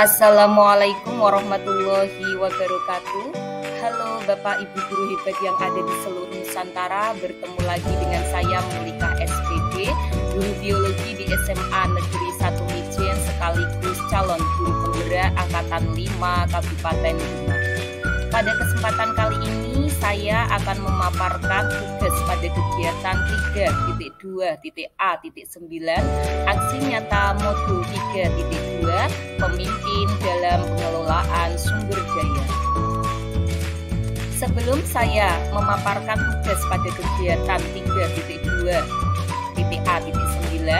Assalamualaikum warahmatullahi wabarakatuh. Halo Bapak Ibu guru hebat yang ada di seluruh Nusantara. Bertemu lagi dengan saya Mulika SPD, guru biologi di SMA Negeri 1 Mijen, sekaligus calon guru penggerak Angkatan 5 Kabupaten Demak. Pada kesempatan kali ini saya akan memaparkan tugas pada kegiatan 3.2.A.9 aksi nyata modul 3.2 pemimpin dalam pengelolaan sumber daya. Sebelum saya memaparkan tugas pada kegiatan 3.2.A.9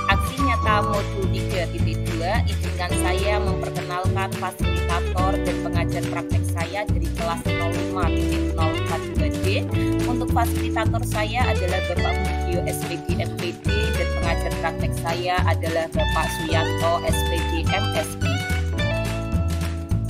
aksi nyata modul 3.2, izinkan saya memperkenalkan fasilitator dan pengajar praktek saya dari kelas 05.042D. Untuk fasilitator saya adalah Bapak Mugio SPD MPD dan pengajar praktek saya adalah Bapak Suyanto SPD MSI.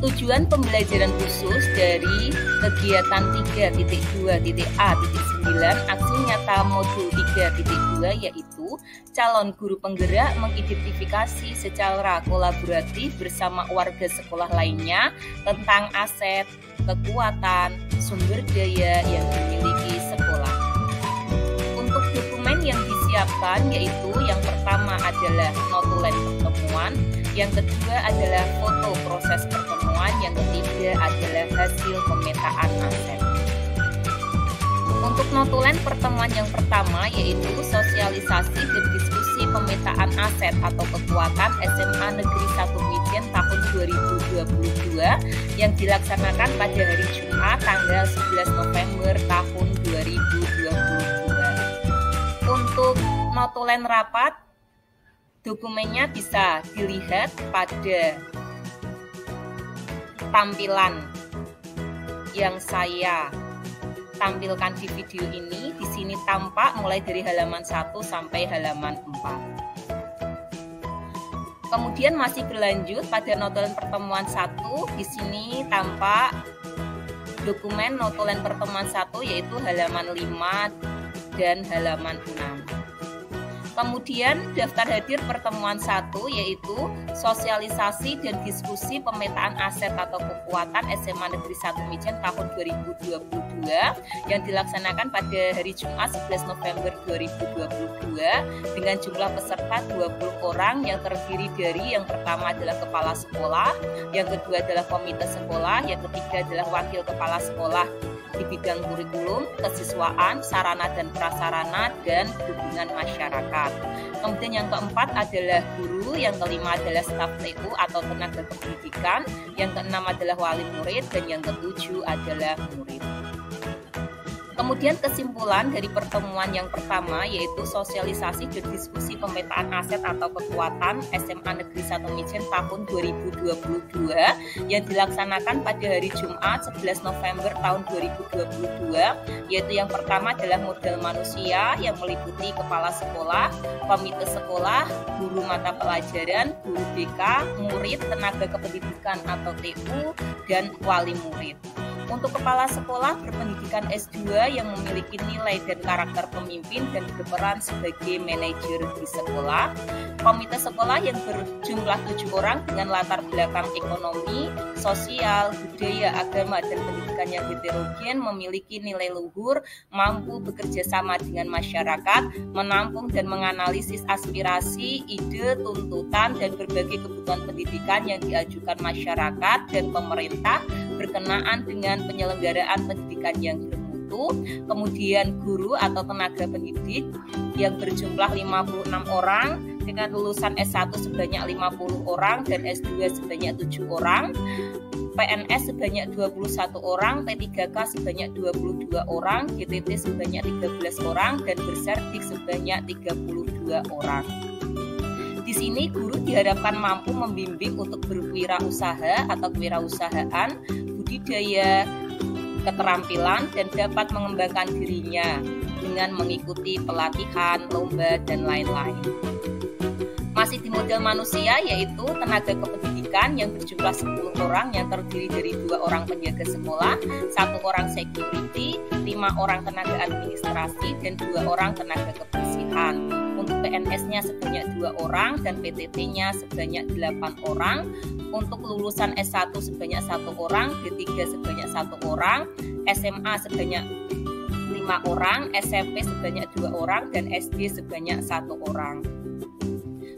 Tujuan pembelajaran khusus dari kegiatan 3.2.A.9 aksi nyata modul 3.2 yaitu calon guru penggerak mengidentifikasi secara kolaboratif bersama warga sekolah lainnya tentang aset, kekuatan, sumber daya yang dimiliki sekolah. Untuk dokumen yang disiapkan yaitu yang pertama adalah notulen pertemuan, yang kedua adalah foto proses pertemuan, yang ketiga adalah hasil pemetaan aset. Untuk notulen pertemuan yang pertama yaitu sosialisasi dan diskusi pemetaan aset atau kekuatan SMA Negeri 1 Mijen tahun 2022 yang dilaksanakan pada hari Jumat tanggal 11 November tahun 2022. Untuk notulen rapat, dokumennya bisa dilihat pada tampilan yang saya tampilkan di video ini. Di sini tampak mulai dari halaman 1 sampai halaman 4. Kemudian masih berlanjut pada notulen pertemuan 1, di sini tampak dokumen notulen pertemuan 1 yaitu halaman 5 dan halaman 6. Kemudian daftar hadir pertemuan 1 yaitu sosialisasi dan diskusi pemetaan aset atau kekuatan SMA Negeri 1 Mijen tahun 2022 yang dilaksanakan pada hari Jumat 11 November 2022 dengan jumlah peserta 20 orang yang terdiri dari yang pertama adalah kepala sekolah, yang kedua adalah komite sekolah, yang ketiga adalah wakil kepala sekolah di bidang kurikulum, kesiswaan, sarana dan prasarana, dan hubungan masyarakat. Kemudian yang keempat adalah guru, yang kelima adalah staf TU atau tenaga kependidikan, yang keenam adalah wali murid, dan yang ketujuh adalah murid. Kemudian kesimpulan dari pertemuan yang pertama yaitu sosialisasi dan diskusi pemetaan aset atau kekuatan SMA Negeri 1 Mijen tahun 2022 yang dilaksanakan pada hari Jumat 11 November tahun 2022, yaitu yang pertama adalah modal manusia yang meliputi kepala sekolah, komite sekolah, guru mata pelajaran, guru BK, murid, tenaga kependidikan atau TU, dan wali murid. Untuk kepala sekolah berpendidikan S2 yang memiliki nilai dan karakter pemimpin dan berperan sebagai manajer di sekolah. Komite sekolah yang berjumlah 7 orang dengan latar belakang ekonomi, sosial, budaya, agama, dan pendidikan yang heterogen memiliki nilai luhur, mampu bekerja sama dengan masyarakat, menampung dan menganalisis aspirasi, ide, tuntutan, dan berbagai kebutuhan pendidikan yang diajukan masyarakat dan pemerintah berkenaan dengan penyelenggaraan pendidikan yang bermutu. Kemudian guru atau tenaga pendidik yang berjumlah 56 orang dengan lulusan S1 sebanyak 50 orang dan S2 sebanyak 7 orang, PNS sebanyak 21 orang, P3K sebanyak 22 orang, GTT sebanyak 13 orang, dan bersertif sebanyak 32 orang. Di sini guru diharapkan mampu membimbing untuk berwirausaha atau kewirausahaan, budidaya, keterampilan, dan dapat mengembangkan dirinya dengan mengikuti pelatihan, lomba, dan lain-lain. Masih di model manusia yaitu tenaga kependidikan yang berjumlah 10 orang yang terdiri dari 2 orang penjaga sekolah, 1 orang security, 5 orang tenaga administrasi, dan 2 orang tenaga kebersihan. Untuk PNS-nya sebanyak 2 orang dan PTT-nya sebanyak 8 orang. Untuk lulusan S1 sebanyak 1 orang, D3 sebanyak 1 orang, SMA sebanyak 5 orang, SMP sebanyak 2 orang, dan SD sebanyak 1 orang.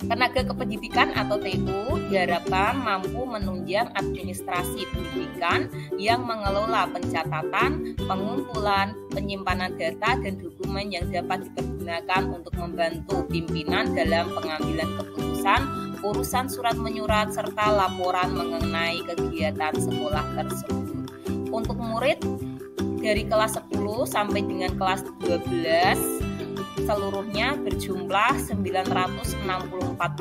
Tenaga kependidikan atau TU diharapkan mampu menunjang administrasi pendidikan yang mengelola pencatatan, pengumpulan, penyimpanan data, dan dokumen yang dapat dipergunakan untuk membantu pimpinan dalam pengambilan keputusan, urusan surat menyurat, serta laporan mengenai kegiatan sekolah tersebut. Untuk murid dari kelas 10 sampai dengan kelas 12 seluruhnya berjumlah 964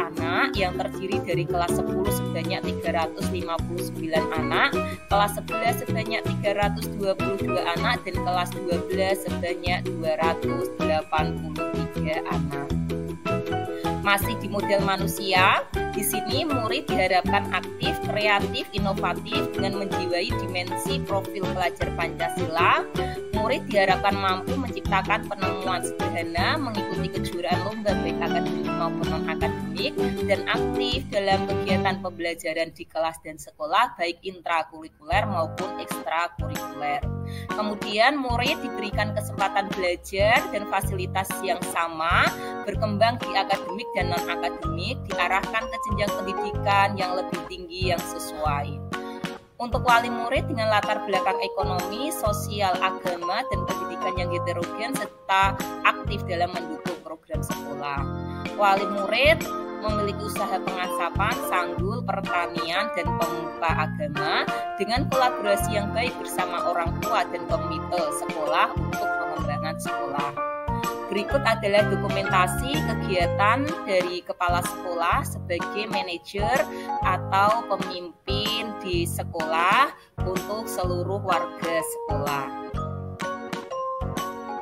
anak yang terdiri dari kelas 10 sebanyak 359 anak, kelas 11 sebanyak 322 anak, dan kelas 12 sebanyak 283 anak. Masih di model manusia, di sini murid diharapkan aktif, kreatif, inovatif dengan menjiwai dimensi profil pelajar Pancasila. Murid diharapkan mampu menciptakan penemuan sederhana, mengikuti kejuaraan lomba baik akademik maupun non-akademik, dan aktif dalam kegiatan pembelajaran di kelas dan sekolah baik intrakurikuler maupun ekstrakurikuler. Kemudian murid diberikan kesempatan belajar dan fasilitas yang sama, berkembang di akademik dan non-akademik, diarahkan ke jenjang pendidikan yang lebih tinggi yang sesuai. Untuk wali murid dengan latar belakang ekonomi, sosial, agama, dan pendidikan yang heterogen serta aktif dalam mendukung program sekolah. Wali murid memiliki usaha pengasapan, sanggul, pertanian, dan pemuka agama dengan kolaborasi yang baik bersama orang tua dan komite sekolah untuk pengembangan sekolah. Berikut adalah dokumentasi kegiatan dari kepala sekolah sebagai manajer atau pemimpin di sekolah untuk seluruh warga sekolah.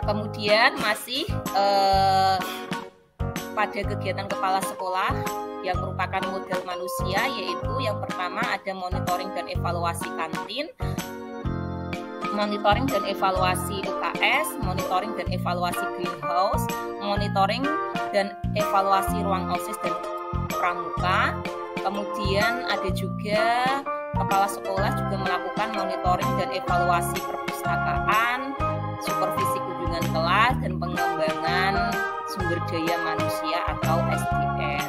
Kemudian masih pada kegiatan kepala sekolah yang merupakan model manusia, yaitu yang pertama ada monitoring dan evaluasi kantin, monitoring dan evaluasi UKS, monitoring dan evaluasi greenhouse, monitoring dan evaluasi ruang OSIS dan pramuka. Kemudian ada juga kepala sekolah juga melakukan monitoring dan evaluasi perpustakaan, supervisi kunjungan kelas, dan pengembangan sumber daya manusia atau SDM.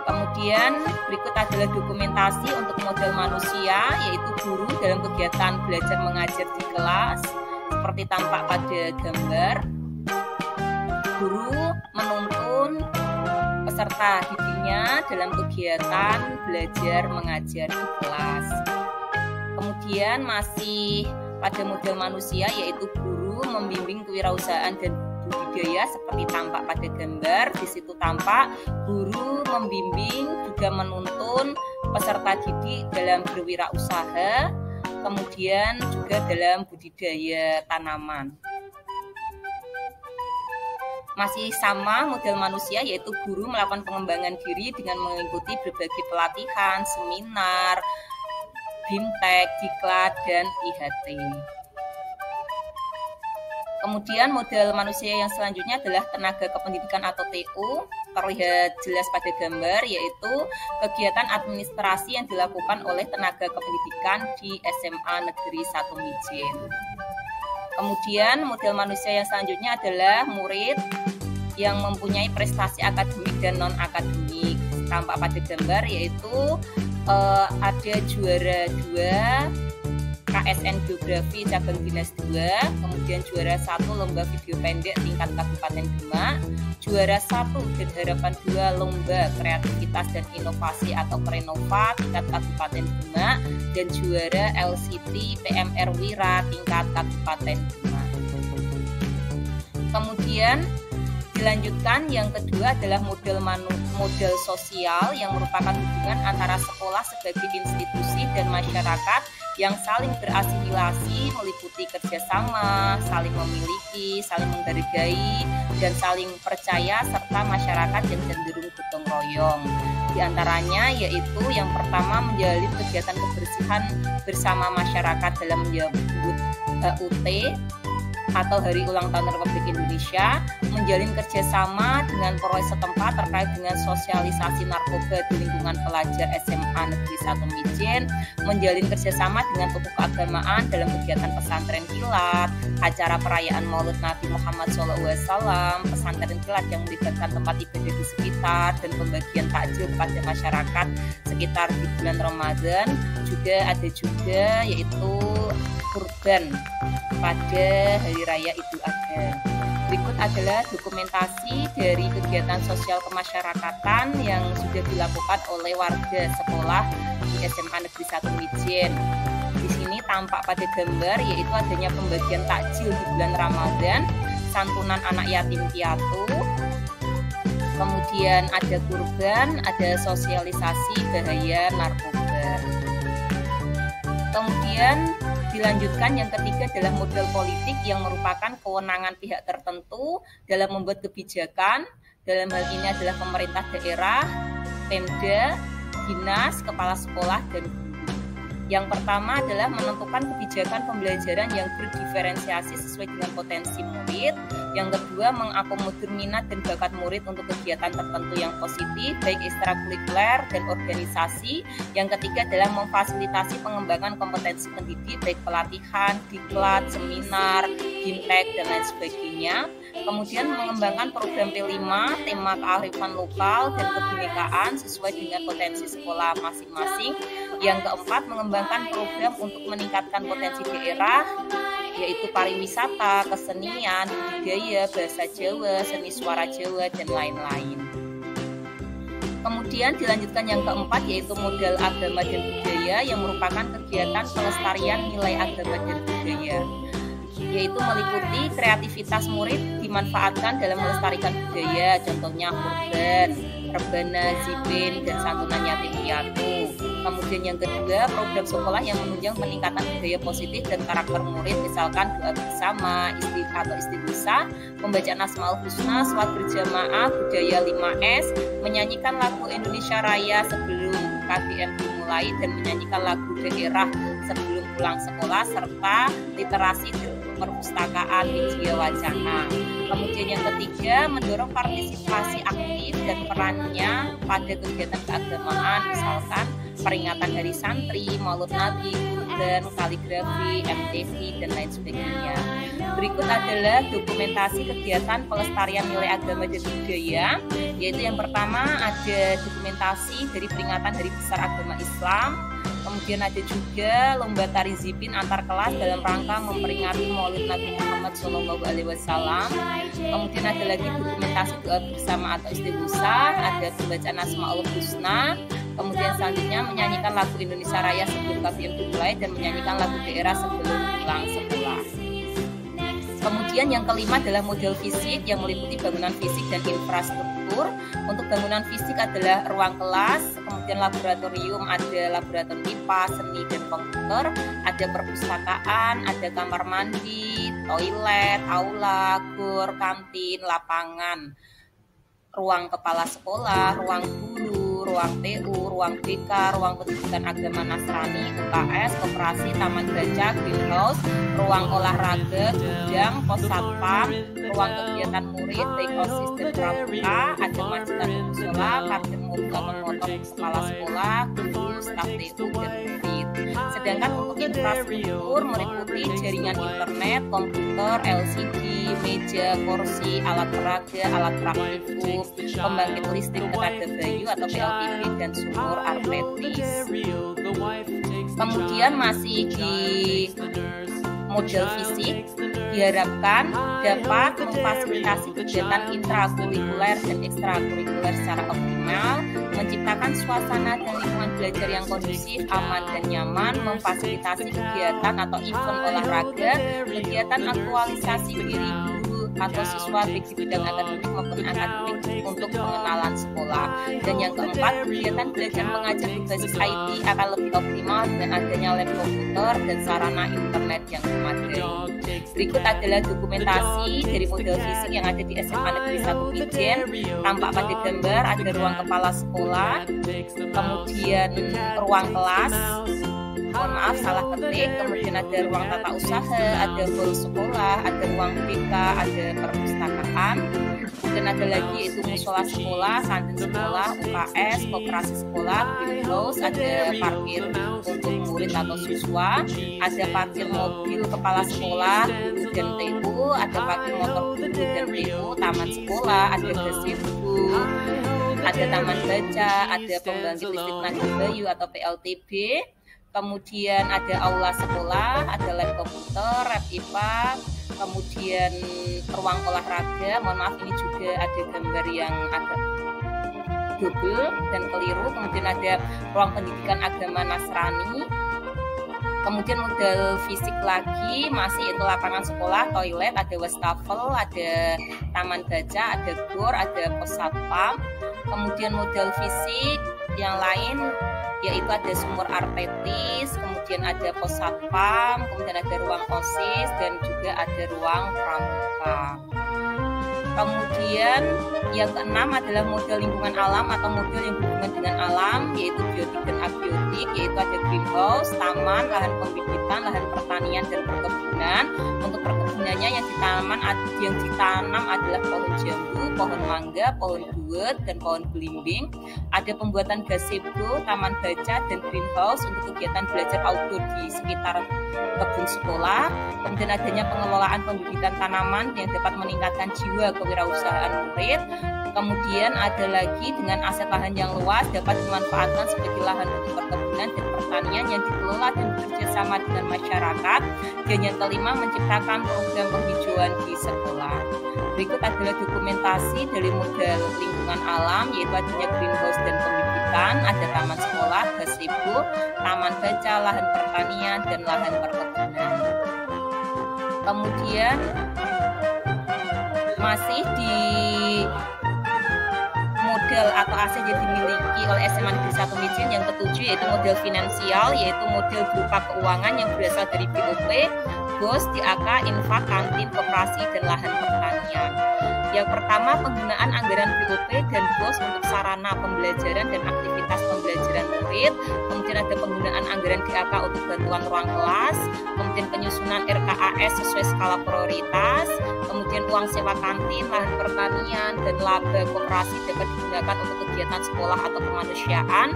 Kemudian berikut adalah dokumentasi untuk model manusia, yaitu guru dalam kegiatan belajar mengajar di kelas seperti tampak pada gambar. Guru menuntun peserta didiknya dalam kegiatan belajar mengajar di kelas. Kemudian masih pada model manusia, yaitu guru membimbing kewirausahaan dan budidaya seperti tampak pada gambar. Di situ tampak guru membimbing juga menuntun peserta didik dalam berwirausaha, kemudian juga dalam budidaya tanaman. Masih sama model manusia, yaitu guru melakukan pengembangan diri dengan mengikuti berbagai pelatihan, seminar, BIMTEK, Diklat, dan IHT. Kemudian model manusia yang selanjutnya adalah tenaga kependidikan atau TU, terlihat jelas pada gambar, yaitu kegiatan administrasi yang dilakukan oleh tenaga kependidikan di SMA Negeri 1 Mijen. Kemudian model manusia yang selanjutnya adalah murid yang mempunyai prestasi akademik dan non-akademik. Tampak pada gambar, yaitu ada juara 2 KSN Geografi Cabang Dinas 2, kemudian juara 1 Lomba Video Pendek tingkat Kabupaten Demak, juara 1 dan harapan 2 Lomba Kreativitas dan Inovasi atau Krenova tingkat Kabupaten Demak, dan juara LCT PMR Wira tingkat Kabupaten Demak. Kemudian dilanjutkan yang kedua adalah model sosial yang merupakan hubungan antara sekolah sebagai institusi dan masyarakat yang saling berasimilasi, meliputi kerjasama, saling memiliki, saling menghargai, dan saling percaya, serta masyarakat yang cenderung gotong royong. Di antaranya yaitu yang pertama menjalin kegiatan kebersihan bersama masyarakat dalam menyambut HUT, atau Hari Ulang Tahun Republik Indonesia, menjalin kerjasama dengan Polres setempat terkait dengan sosialisasi narkoba di lingkungan pelajar SMA Negeri 1 Mijen, menjalin kerjasama dengan tokoh keagamaan dalam kegiatan pesantren kilat, acara perayaan Maulid Nabi Muhammad SAW, pesantren kilat yang melibatkan tempat ibadah di sekitar, dan pembagian takjil kepada masyarakat sekitar di bulan Ramadan. Juga ada yaitu kurban pada Hari Raya Idul Adha. Berikut adalah dokumentasi dari kegiatan sosial kemasyarakatan yang sudah dilakukan oleh warga sekolah di SMA Negeri 1 Mijen. Di sini tampak pada gambar yaitu adanya pembagian takjil di bulan Ramadan, santunan anak yatim piatu, kemudian ada kurban, ada sosialisasi bahaya narkoba. Kemudian dilanjutkan yang ketiga adalah modal politik yang merupakan kewenangan pihak tertentu dalam membuat kebijakan. Dalam hal ini adalah pemerintah daerah, Pemda, dinas, kepala sekolah, dan guru. Yang pertama adalah menentukan kebijakan pembelajaran yang berdiferensiasi sesuai dengan potensi murid. Yang kedua, mengakomodir minat dan bakat murid untuk kegiatan tertentu yang positif, baik ekstrakurikuler dan organisasi. Yang ketiga adalah memfasilitasi pengembangan kompetensi pendidik, baik pelatihan, diklat, seminar, bimtek, dan lain sebagainya. Kemudian mengembangkan program P5, tema kearifan lokal dan kebinekaan sesuai dengan potensi sekolah masing-masing. Yang keempat, mengembangkan program untuk meningkatkan potensi daerah, yaitu pariwisata, kesenian, budaya, bahasa Jawa, seni suara Jawa, dan lain-lain. Kemudian dilanjutkan yang keempat, yaitu modal agama dan budaya yang merupakan kegiatan pelestarian nilai agama dan budaya, yaitu meliputi kreativitas murid dimanfaatkan dalam melestarikan budaya, contohnya kurban, rebana, zipin, dan santunan yatim piatu. Kemudian yang kedua, program sekolah yang menunjang peningkatan budaya positif dan karakter murid, misalkan doa bersama, atau istighosa, pembacaan Asmaul Husna, sholat berjamaah, budaya 5S, menyanyikan lagu Indonesia Raya sebelum KBM dimulai, dan menyanyikan lagu daerah sebelum pulang sekolah, serta literasi perpustakaan media wacana. Kemudian yang ketiga, mendorong partisipasi aktif dan perannya pada kegiatan keagamaan, misalkan peringatan Hari Santri, Maulid Nabi, kurban, kaligrafi, MTV, dan lain sebagainya. Berikut adalah dokumentasi kegiatan pelestarian nilai agama dan budaya, yaitu yang pertama ada dokumentasi dari peringatan Hari Besar Agama Islam. Kemudian ada juga lomba tari zipin antar kelas dalam rangka memperingati Maulid Nabi Muhammad SAW. Kemudian ada lagi dokumentasi doa bersama atau istighosa, ada pembacaan Asmaul Husna. Kemudian selanjutnya menyanyikan lagu Indonesia Raya sebelum KBM dimulai, dan menyanyikan lagu daerah sebelum pulang sekolah. Kemudian yang kelima adalah model fisik yang meliputi bangunan fisik dan infrastruktur. Untuk bangunan fisik adalah ruang kelas, kemudian laboratorium, ada laboratorium IPA, seni, dan komputer, ada perpustakaan, ada kamar mandi, toilet, aula, gor, kantin, lapangan, ruang kepala sekolah, ruang guru, ruang TU, ruang BK, ruang pendidikan agama Nasrani, UKS, koperasi, taman baca, greenhouse, ruang olahraga, gudang, pos satpam, ruang kegiatan murid, baik OSIS dan pramuka, ada majikan musola, parkir mobil atau motor kepala sekolah, guru, staf TU, dan murid. Sedangkan untuk infrastruktur meliputi jaringan internet, komputer, LCD, meja, kursi, alat peraga, alat praktikum, pembangkit listrik tenaga bayu atau PLTB, dan sumur artetis. Kemudian masih di model fisik diharapkan dapat memfasilitasi kegiatan intrakurikuler dan ekstrakurikuler secara optimal, menciptakan suasana dan lingkungan belajar yang kondusif, aman, dan nyaman, memfasilitasi kegiatan atau event olahraga, kegiatan aktualisasi diri guru atau siswa baik di bidang akademik maupun akademik untuk pengenalan sekolah. Dan yang keempat, kegiatan belajar mengajar berbasis IT akan lebih optimal dengan adanya lab komputer dan sarana internet yang memadai. Berikut adalah dokumentasi dari model fisik yang ada di SMA Negeri 1 Mijen. Tampak pada gambar ada ruang kepala sekolah, kemudian ruang kelas, mohon maaf salah ketik. Kemudian ada ruang tata usaha, ada hall sekolah, ada ruang BK, ada perpustakaan. Kemudian ada lagi yaitu musola sekolah, kantin sekolah, UKS, koperasi sekolah, greenhouse, ada parkir untuk murid atau siswa, ada parkir mobil kepala sekolah, guru dan TU, ada parkir motor guru dan TU, taman sekolah, ada gazebo, ada taman baca, ada pembangkit listrik tenaga bayu atau PLTB. Kemudian ada aula sekolah, ada lab komputer, lab IPA, kemudian ruang olahraga. Mohon maaf ini juga ada gambar yang agak double dan keliru. Kemudian ada ruang pendidikan agama Nasrani. Kemudian model fisik lagi masih itu lapangan sekolah, toilet, ada wastafel, ada taman baca, ada gor, ada pos satpam. Kemudian model fisik yang lain yaitu ada sumur artetis, kemudian ada pos satpam, kemudian ada ruang OSIS dan juga ada ruang pramuka. Kemudian yang keenam adalah model lingkungan alam atau model yang berhubungan dengan alam, yaitu biotik dan abiotik, yaitu ada greenhouse, taman, lahan pembibitan, lahan pertanian dan perkebunan. Untuk perkebunannya yang ditanam adalah pohon jambu, pohon mangga, pohon buet, dan pohon belimbing. Ada pembuatan gazebo, taman baca, dan greenhouse untuk kegiatan belajar outdoor di sekitar kebun sekolah. Kemudian adanya pengelolaan pembibitan tanaman yang dapat meningkatkan jiwa kewirausahaan murid. Kemudian ada lagi dengan aset lahan yang luas dapat dimanfaatkan sebagai lahan untuk perkebunan dan pertanian yang dikelola dan bekerja sama dengan masyarakat. Dan yang kelima, menciptakan program penghijauan di sekolah. Berikut adalah dokumentasi dari model lingkungan alam, yaitu adanya greenhouse dan pembibitan, ada taman sekolah, gazebo, taman baca, lahan pertanian, dan lahan perkebunan. Kemudian masih di model atau aset yang dimiliki oleh SMA Negeri 1 Mijen yang ketujuh yaitu model finansial, yaitu model berupa keuangan yang berasal dari BOP, BOS, DAK, infak, kantin, koperasi, dan lahan pertanian. Yang pertama, penggunaan anggaran BOP dan BOS untuk sarana pembelajaran dan aktivitas pembelajaran murid. Kemudian ada penggunaan anggaran DAK untuk bantuan ruang kelas. Kemudian penyusunan RKAS sesuai skala prioritas. Kemudian uang sewa kantin, lahan pertanian, dan laba koperasi dapat digunakan untuk kegiatan sekolah atau kemanusiaan.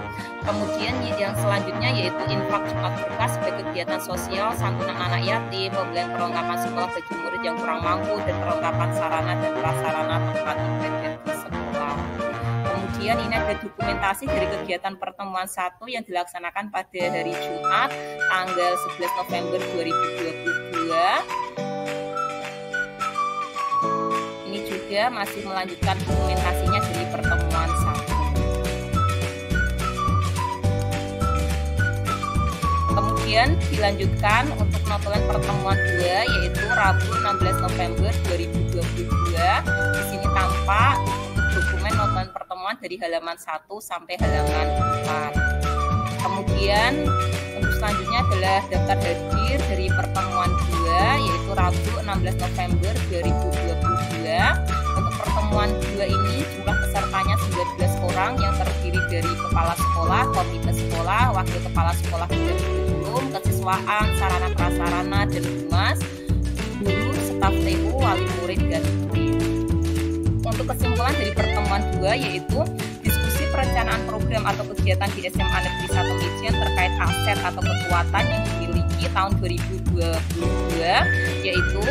Kemudian yang selanjutnya yaitu infak Jumat Berkah sebagai kegiatan sosial, santunan anak yatim, pembelian perlengkapan sekolah bagi murid yang kurang mampu, dan perlengkapan sarana dan prasarana tempat ibadah di sekolah. Kemudian ini ada dokumentasi dari kegiatan pertemuan 1 yang dilaksanakan pada hari Jumat tanggal 11 November 2022. Ini juga masih melanjutkan dokumentasinya dari pertemuan 1. Kemudian dilanjutkan untuk notulen pertemuan 2 yaitu Rabu 16 November 2022. Di sini tampak dokumen notulen pertemuan dari halaman 1 sampai halaman 4. Kemudian untuk selanjutnya adalah daftar hadir dari pertemuan 2 yaitu Rabu 16 November 2022. Untuk pertemuan 2 ini jumlah pesertanya 19 orang yang terdiri dari kepala sekolah, komite sekolah, wakil kepala sekolah dan kurikulum, kesiswaan, sarana prasarana dan humas, guru, staf TU, wali murid dan murid. Untuk kesimpulan dari pertemuan 2 yaitu diskusi perencanaan program atau kegiatan di SMA Negeri 1 Mijen terkait aset atau kekuatan yang dimiliki tahun 2022, yaitu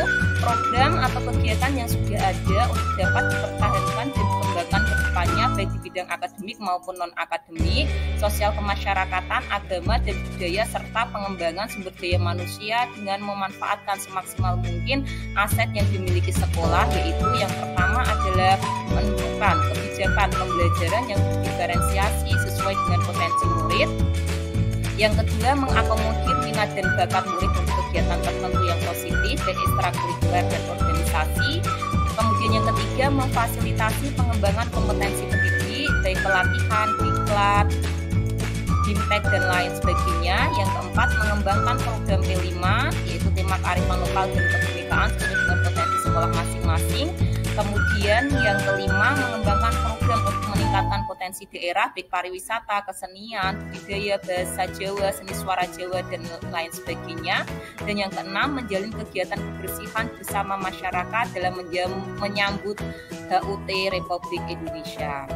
program atau kegiatan yang sudah ada untuk dapat dipertahankan dan dikembangkan ke depannya baik di bidang akademik maupun non-akademik, sosial kemasyarakatan, agama dan budaya, serta pengembangan sumber daya manusia dengan memanfaatkan semaksimal mungkin aset yang dimiliki sekolah, yaitu yang pertama adalah menentukan kebijakan pembelajaran yang diferensiasi sesuai dengan potensi murid. Yang kedua, mengakomodir minat dan bakat murid untuk kegiatan tertentu yang positif, baik ekstrakurikuler dan organisasi. Kemudian yang ketiga, memfasilitasi pengembangan kompetensi pendidik, baik pelatihan, diklat, BIMTEK, dan lain sebagainya. Yang keempat, mengembangkan program P5, yaitu tema kearifan lokal dan kebinekaan sesuai dengan potensi sekolah masing-masing. Kemudian yang kelima, mengembangkan program untuk meningkatkan meningkatkan potensi daerah, baik pariwisata, kesenian, budaya, bahasa Jawa, seni suara Jawa, dan lain sebagainya. Dan yang keenam, menjalin kegiatan kebersihan bersama masyarakat dalam menyambut HUT Republik Indonesia.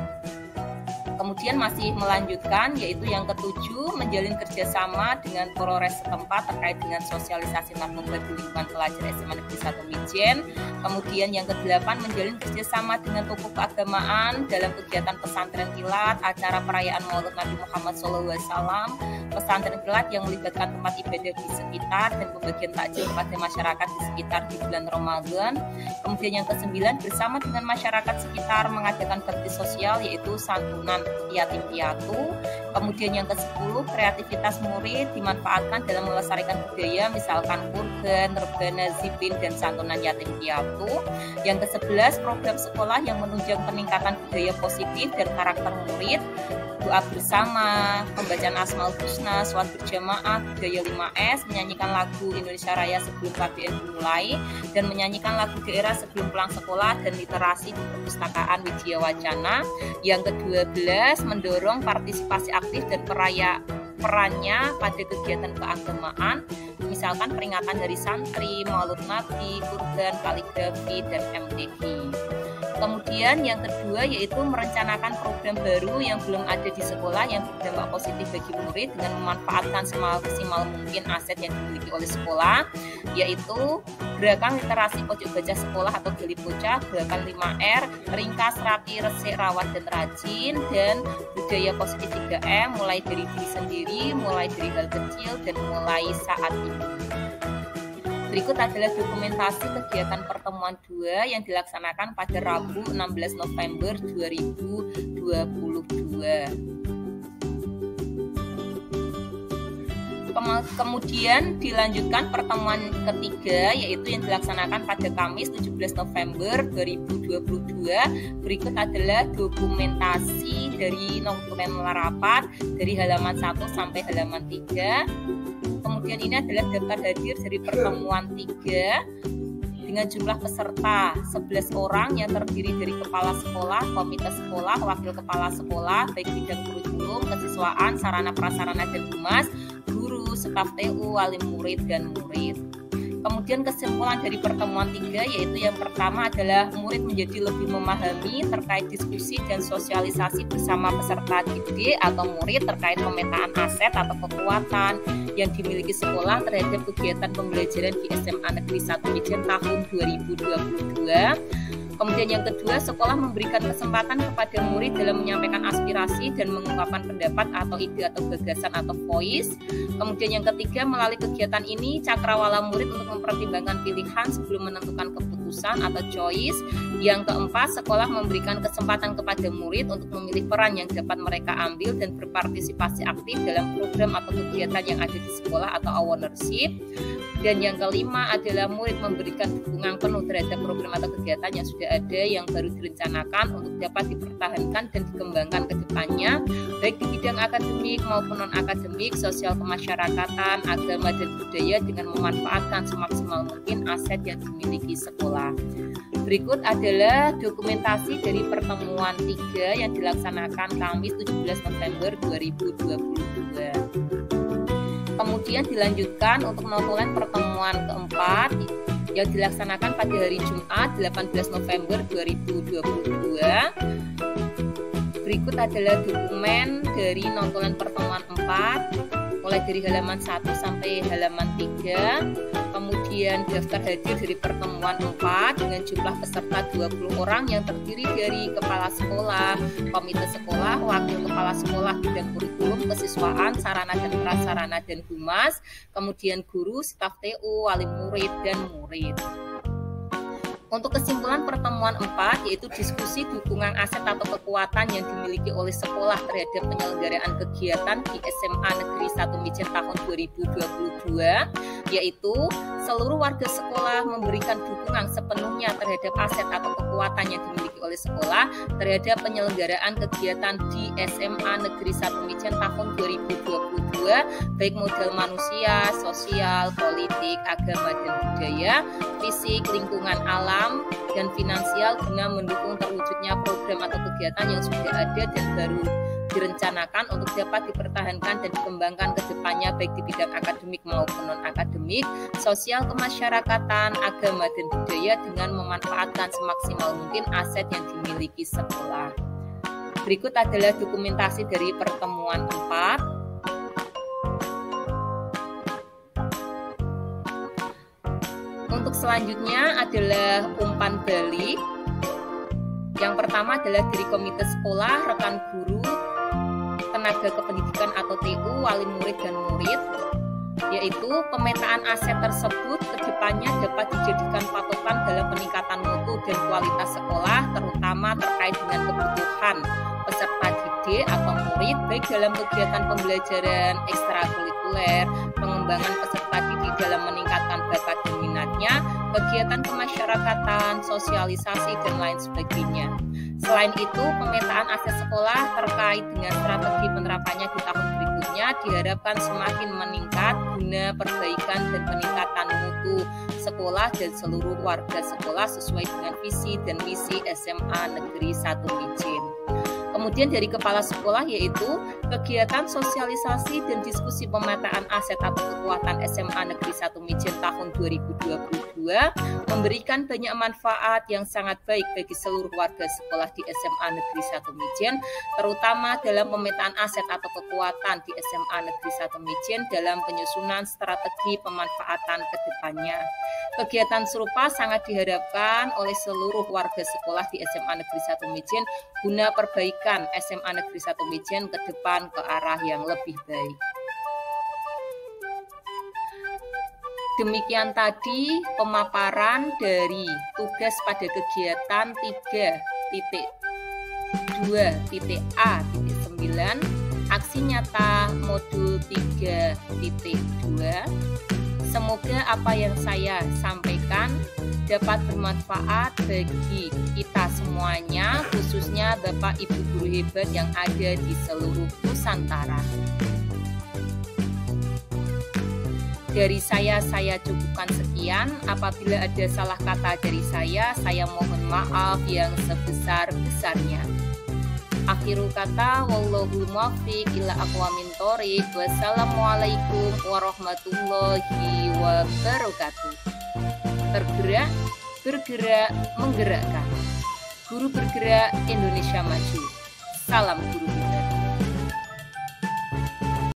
Kemudian masih melanjutkan, yaitu yang ketujuh, menjalin kerjasama dengan Polres setempat terkait dengan sosialisasi narkoba di lingkungan pelajar SMA Negeri 1 Mijen. Kemudian yang kedelapan, menjalin kerjasama dengan tokoh keagamaan dalam kegiatan pesantren kilat, acara perayaan Maulid Nabi Muhammad SAW, pesantren kilat yang melibatkan tempat ibadah di sekitar dan pembagian takjil kepada masyarakat di sekitar di bulan Ramadan. Kemudian yang kesembilan, bersama dengan masyarakat sekitar mengadakan bakti sosial, yaitu santunan yatim piatu. Kemudian yang ke-10, kreativitas murid dimanfaatkan dalam melestarikan budaya, misalkan kurban, rebana, zipin, dan santunan yatim piatu. Yang ke-11, program sekolah yang menunjang peningkatan budaya positif dan karakter murid, doa bersama, pembacaan Asmaul Husna, sholat berjamaah, budaya 5S, menyanyikan lagu Indonesia Raya sebelum KBM dimulai, dan menyanyikan lagu daerah sebelum pulang sekolah, dan literasi di perpustakaan Widya Wacana. Yang ke-12, mendorong partisipasi aktif dan perannya pada kegiatan keagamaan, misalkan peringatan Hari Santri, Maulid Nabi, kurban, kaligrafi, dan MTQ. Kemudian yang kedua, yaitu merencanakan program baru yang belum ada di sekolah yang berdampak positif bagi murid dengan memanfaatkan semaksimal mungkin aset yang dimiliki oleh sekolah, yaitu gerakan literasi pojok baca sekolah atau Gali Bocah, gerakan 5R, ringkas, rapi, resik, rawat, dan rajin, dan budaya positif 3M, mulai dari diri sendiri, mulai dari hal kecil, dan mulai saat ini. Berikut adalah dokumentasi kegiatan pertemuan 2 yang dilaksanakan pada Rabu 16 November 2022. Kemudian dilanjutkan pertemuan ketiga, yaitu yang dilaksanakan pada Kamis 17 November 2022. Berikut adalah dokumentasi dari notulen rapat dari halaman 1 sampai halaman 3. Kemudian ini adalah daftar hadir dari pertemuan 3 dengan jumlah peserta 11 orang yang terdiri dari kepala sekolah, komite sekolah, wakil kepala sekolah, baik bidang kurikulum, kesiswaan, sarana prasarana dan humas, guru, staf TU, wali murid, dan murid. Kemudian kesimpulan dari pertemuan 3, yaitu yang pertama adalah murid menjadi lebih memahami terkait diskusi dan sosialisasi bersama peserta didik atau murid terkait pemetaan aset atau kekuatan yang dimiliki sekolah terhadap kegiatan pembelajaran di SMA Negeri 1 Mijen tahun 2022. Kemudian yang kedua, sekolah memberikan kesempatan kepada murid dalam menyampaikan aspirasi dan mengungkapkan pendapat atau ide atau gagasan atau voice. Kemudian yang ketiga, melalui kegiatan ini cakrawala murid untuk mempertimbangkan pilihan sebelum menentukan keputusan atau choice. Yang keempat, sekolah memberikan kesempatan kepada murid untuk memilih peran yang dapat mereka ambil dan berpartisipasi aktif dalam program atau kegiatan yang ada di sekolah atau ownership. Dan yang kelima adalah murid memberikan dukungan penuh terhadap program atau kegiatan yang sudah ada yang baru direncanakan untuk dapat dipertahankan dan dikembangkan ke depannya, baik di bidang akademik maupun non-akademik, sosial kemasyarakatan, agama, dan budaya dengan memanfaatkan semaksimal mungkin aset yang dimiliki sekolah. Berikut adalah dokumentasi dari pertemuan 3 yang dilaksanakan Kamis 17 November 2022. Kemudian dilanjutkan untuk notulen pertemuan keempat yang dilaksanakan pada hari Jumat 18 November 2022. Berikut adalah dokumen dari notulen pertemuan 4 mulai dari halaman 1 sampai halaman 3. Kemudian daftar hadir dari pertemuan 4 dengan jumlah peserta 20 orang yang terdiri dari kepala sekolah, komite sekolah, wakil kepala sekolah bidang kurikulum, kesiswaan, sarana dan prasarana dan humas, kemudian guru, staf TU, wali murid, dan murid. Untuk kesimpulan pertemuan 4, yaitu diskusi dukungan aset atau kekuatan yang dimiliki oleh sekolah terhadap penyelenggaraan kegiatan di SMA Negeri 1 Mijen tahun 2022, yaitu seluruh warga sekolah memberikan dukungan sepenuhnya terhadap aset atau kekuatan yang dimiliki oleh sekolah terhadap penyelenggaraan kegiatan di SMA Negeri 1 Mijen tahun 2022, baik modal manusia, sosial, politik, agama, dan budaya, fisik, lingkungan alam, dan finansial guna mendukung terwujudnya program program atau kegiatan yang sudah ada dan baru direncanakan untuk dapat dipertahankan dan dikembangkan ke depannya baik di bidang akademik maupun non-akademik, sosial kemasyarakatan, agama dan budaya dengan memanfaatkan semaksimal mungkin aset yang dimiliki sekolah. Berikut adalah dokumentasi dari pertemuan 4. Untuk selanjutnya adalah umpan balik. Yang pertama adalah dari komite sekolah, rekan guru, tenaga kependidikan atau TU, wali murid dan murid, yaitu pemetaan aset tersebut kedepannya dapat dijadikan patokan dalam peningkatan mutu dan kualitas sekolah, terutama terkait dengan kebutuhan peserta didik atau murid, baik dalam kegiatan pembelajaran ekstrakurikuler, pengembangan peserta didik dalam meningkatkan bakat dan minatnya, kegiatan kemasyarakatan, sosialisasi, dan lain sebagainya. Selain itu, pemetaan aset sekolah terkait dengan strategi penerapannya di tahun berikutnya diharapkan semakin meningkat guna perbaikan dan peningkatan mutu sekolah dan seluruh warga sekolah sesuai dengan visi dan misi SMA Negeri 1 Mijen. Kemudian dari kepala sekolah yaitu kegiatan sosialisasi dan diskusi pemetaan aset atau kekuatan SMA Negeri 1 Mijen tahun 2022 memberikan banyak manfaat yang sangat baik bagi seluruh warga sekolah di SMA Negeri 1 Mijen, terutama dalam pemetaan aset atau kekuatan di SMA Negeri 1 Mijen dalam penyusunan strategi pemanfaatan ke depannya. Kegiatan serupa sangat diharapkan oleh seluruh warga sekolah di SMA Negeri 1 Mijen guna perbaikan SMA Negeri 1 Mijen ke depan ke arah yang lebih baik. Demikian tadi pemaparan dari tugas pada kegiatan 3.2.A.9 aksi nyata modul 3.2. Semoga apa yang saya sampaikan dapat bermanfaat bagi kita semuanya, khususnya Bapak Ibu guru hebat yang ada di seluruh Nusantara. Dari saya cukupkan sekian. Apabila ada salah kata dari saya mohon maaf yang sebesar-besarnya. Akhirul kata, wallahul muwaffiq ila aqwamit thoriq. Wassalamualaikum warahmatullahi wabarakatuh. Tergerak, bergerak, menggerakkan. Guru bergerak, Indonesia maju. Salam guru hebat.